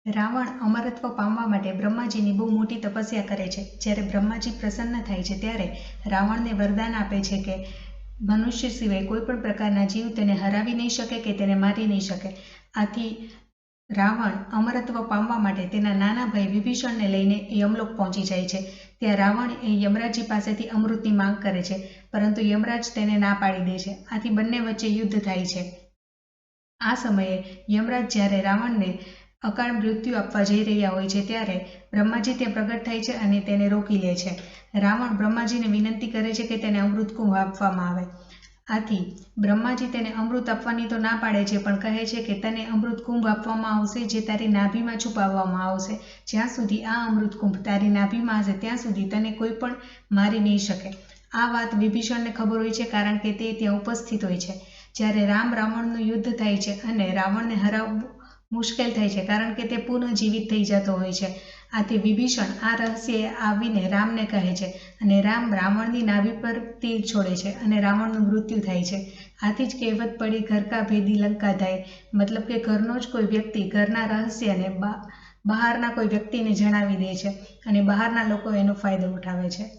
રાવણ અમરત્વ પામવા માટે બ્રહ્માજીની બહુ મોટી તપસ્યા કરે છે. જ્યારે બ્રહ્માજી પ્રસન્ન થાય છે ત્યારે રાવણને વરદાન આપે છે કે મનુષ્ય સિવાય કોઈ પણ પ્રકારના જીવ તેને હરાવી નહીં શકે કે તેને મારી નહીં શકે. આથી રાવણ અમરત્વ પામવા માટે તેના નાના ભાઈ વિભીષણને લઈને યમલોક પહોંચી જાય છે. ત્યાં રાવણ એ યમરાજજી પાસેથી અમૃતની માંગ કરે છે, પરંતુ યમરાજ તેને ના પાડી દે છે. આથી બંને વચ્ચે યુદ્ધ થાય છે. આ સમયે યમરાજ જ્યારે રાવણને અકાળ મૃત્યુ આપવા જઈ રહ્યા હોય છે ત્યારે બ્રહ્માજી ત્યાં પ્રગટ થાય છે અને તેને રોકી લે છે. રાવણ બ્રહ્માજીને વિનંતી કરે છે કે તેને અમૃત કુંભ આપવામાં આવે. આથી બ્રહ્માજી તેને અમૃત આપવાની તો ના પાડે છે, પણ કહે છે કે તને અમૃત કુંભ આપવામાં આવશે જે તારી નાભીમાં છુપાવવામાં આવશે. જ્યાં સુધી આ અમૃત કુંભ તારી નાભીમાં હશે ત્યાં સુધી તને કોઈ પણ મારી નહીં શકે. આ વાત વિભીષણને ખબર હોય છે, કારણ કે તે ત્યાં ઉપસ્થિત હોય છે. જ્યારે રામ રાવણનું યુદ્ધ થાય છે અને રાવણને હરાવવું મુશ્કેલ થાય છે, કારણ કે તે પુનઃજીવિત થઈ જતો હોય છે. આથી વિભીષણ આ રહસ્ય આવીને રામને કહે છે અને રામ રાવણની નાભી પર તીર છોડે છે અને રાવણનું મૃત્યુ થાય છે. આથી જ કહેવત પડી ઘર કા ભેદી લંકા થાય, મતલબ કે ઘરનો જ કોઈ વ્યક્તિ ઘરના રહસ્યને બહારના કોઈ વ્યક્તિને જણાવી દે છે અને બહારના લોકો એનો ફાયદો ઉઠાવે છે.